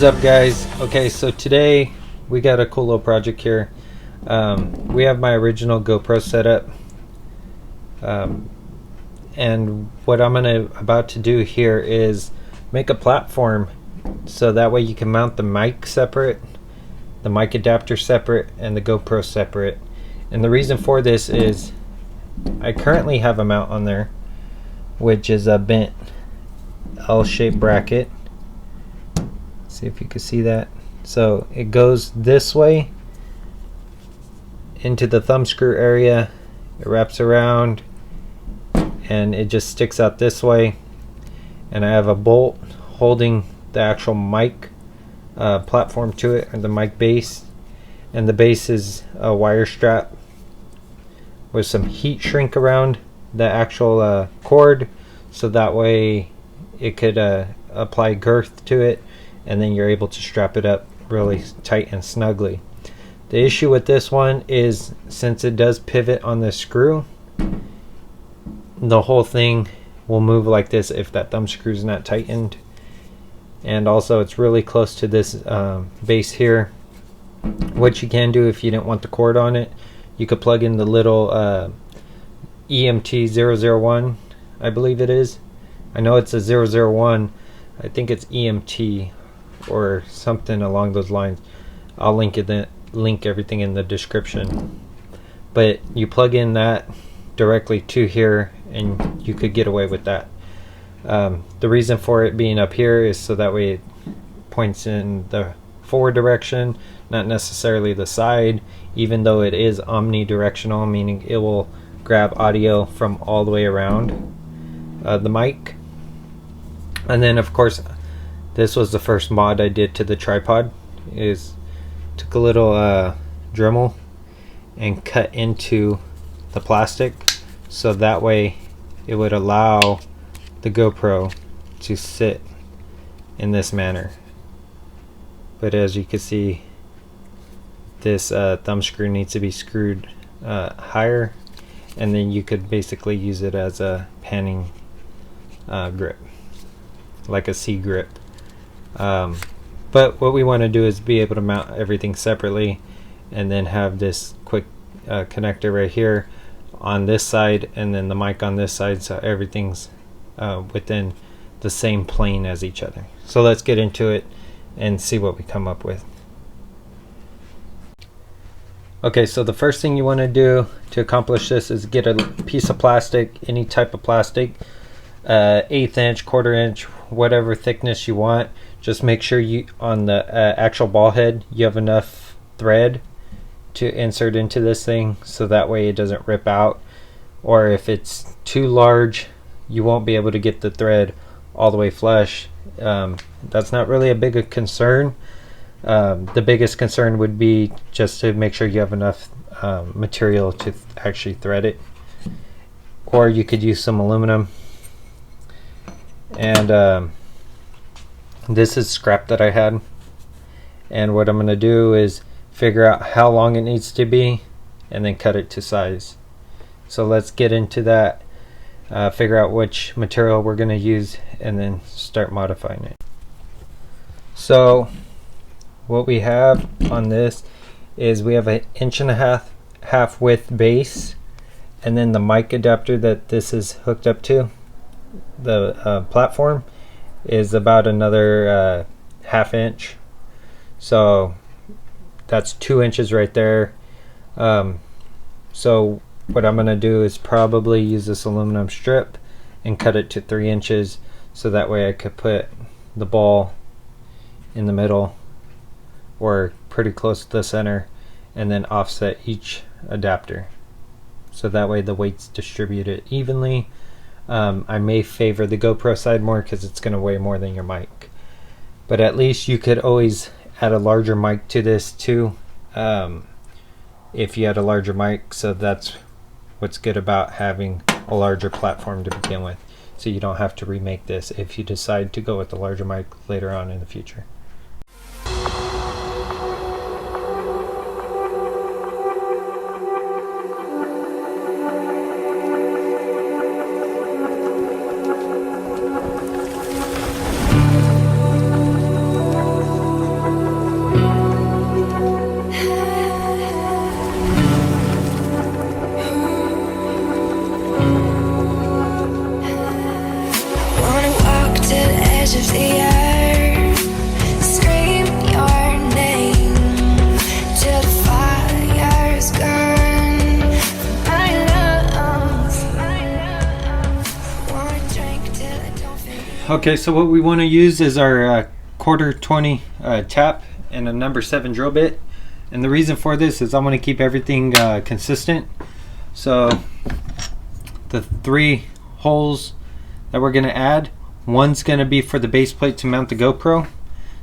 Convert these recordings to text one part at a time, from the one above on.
up, guys? Okay, so today we got a cool little project here. We have my original GoPro setup, and what I'm about to do here is make a platform so that way you can mount the mic separate, the mic adapter separate, and the GoPro separate. And the reason for this is I currently have a mount on there, which is a bent L-shaped bracket. See if you can see that. So it goes this way into the thumb screw area, it wraps around, and it just sticks out this way. And I have a bolt holding the actual mic platform to it, or the mic base, and the base is a wire strap with some heat shrink around the actual cord, so that way it could apply girth to it, and then you're able to strap it up really tight and snugly. The issue with this one is, since it does pivot on the screw, the whole thing will move like this if that thumb screw is not tightened. And also it's really close to this base here. What you can do, if you didn't want the cord on it, you could plug in the little EMT 001, I believe it is. I know it's a 001. I think it's EMT or something along those lines. I'll link everything in the description. But you plug in that directly to here and you could get away with that. The reason for it being up here is so that way it points in the forward direction, not necessarily the side, even though it is omnidirectional, meaning it will grab audio from all the way around the mic. And then of course, this was the first mod I did to the tripod, is took a little Dremel and cut into the plastic, so that way it would allow the GoPro to sit in this manner. But as you can see, this thumb screw needs to be screwed higher, and then you could basically use it as a panning grip, like a C grip. But what we want to do is be able to mount everything separately, and then have this quick connector right here on this side, and then the mic on this side, so everything's within the same plane as each other. So let's get into it and see what we come up with. Okay, so the first thing you want to do to accomplish this is get a piece of plastic, any type of plastic, 1/8 inch, 1/4 inch, whatever thickness you want. Just make sure you, on the actual ball head, you have enough thread to insert into this thing, so that way it doesn't rip out. Or if it's too large, you won't be able to get the thread all the way flush. That's not really a big concern. The biggest concern would be just to make sure you have enough material to actually thread it. Or you could use some aluminum. And this is scrap that I had, and what I'm going to do is figure out how long it needs to be and then cut it to size. So let's get into that, figure out which material we're going to use, and then start modifying it. So what we have on this is we have an 1.5 inch width base, and then the mic adapter that this is hooked up to, the platform, is about another 1/2 inch. So that's 2 inches right there. So what I'm going to do is probably use this aluminum strip and cut it to 3 inches, so that way I could put the ball in the middle or pretty close to the center, and then offset each adapter, so that way the weight's distributed evenly. I may favor the GoPro side more because it's going to weigh more than your mic, but at least you could always add a larger mic to this too, if you had a larger mic. So that's what's good about having a larger platform to begin with, so you don't have to remake this if you decide to go with the larger mic later on in the future. Okay, so what we want to use is our quarter 20 tap and a number 7 drill bit. And the reason for this is I want to keep everything consistent. So the 3 holes that we're going to add, one's going to be for the base plate to mount the GoPro.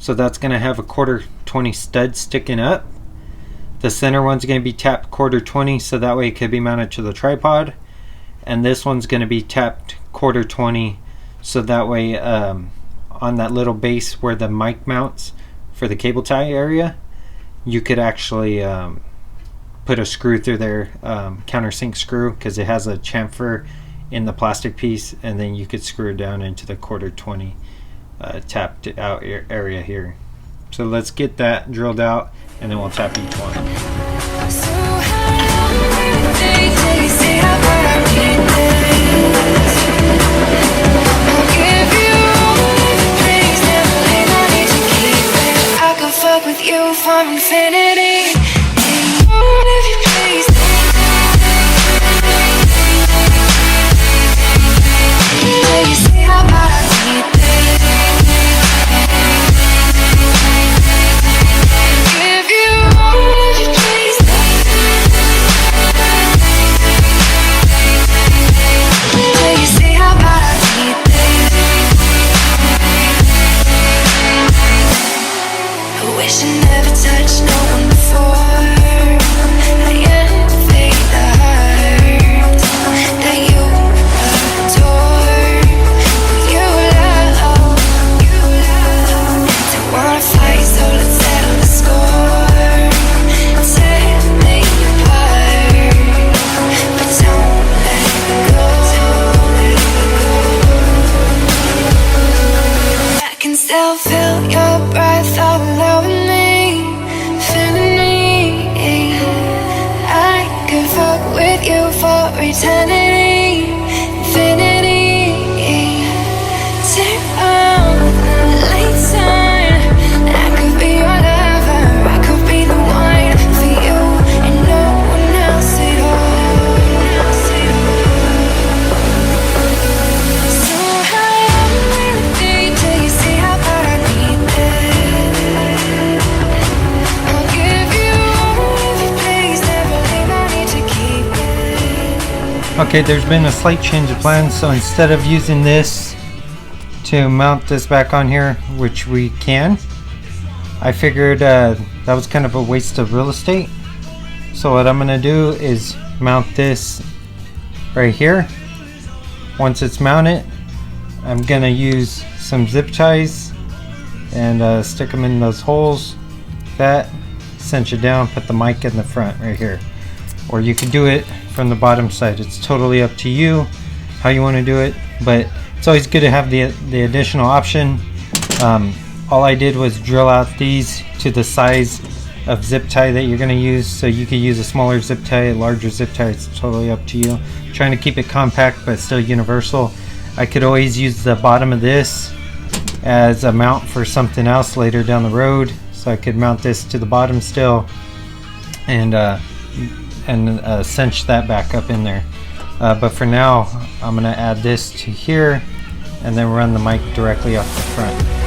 So that's going to have a quarter 20 stud sticking up. The center one's going to be tapped quarter 20, so that way it could be mounted to the tripod. And this one's going to be tapped quarter 20, so that way on that little base where the mic mounts for the cable tie area, you could actually put a screw through there, countersink screw, because it has a chamfer in the plastic piece, and then you could screw it down into the quarter 20 tapped out area here. So let's get that drilled out, and then we'll tap each one. With you for infinity. Still feel your breath all over me, feeling me. I could fuck with you for eternity, infinity. Turn on the lights on. I could be your lover, I could be the one for you, and no one else at all. So high up with me till you see how far I need it. I'll give you every place, never leave, I need to keep it. Okay, there's been a slight change of plans, so instead of using this to mount this back on here, which we can, I figured that was kind of a waste of real estate. So what I'm gonna do is mount this right here. Once it's mounted, I'm gonna use some zip ties and stick them in those holes. That, cinch it down, put the mic in the front right here. Or you can do it from the bottom side. It's totally up to you how you want to do it, but it's always good to have the additional option. All I did was drill out these to the size of zip tie that you're going to use, so you could use a smaller zip tie, a larger zip tie. It's totally up to you. I'm trying to keep it compact but still universal. I could always use the bottom of this as a mount for something else later down the road, so I could mount this to the bottom still and cinch that back up in there. But for now, I'm going to add this to here and then run the mic directly off the front.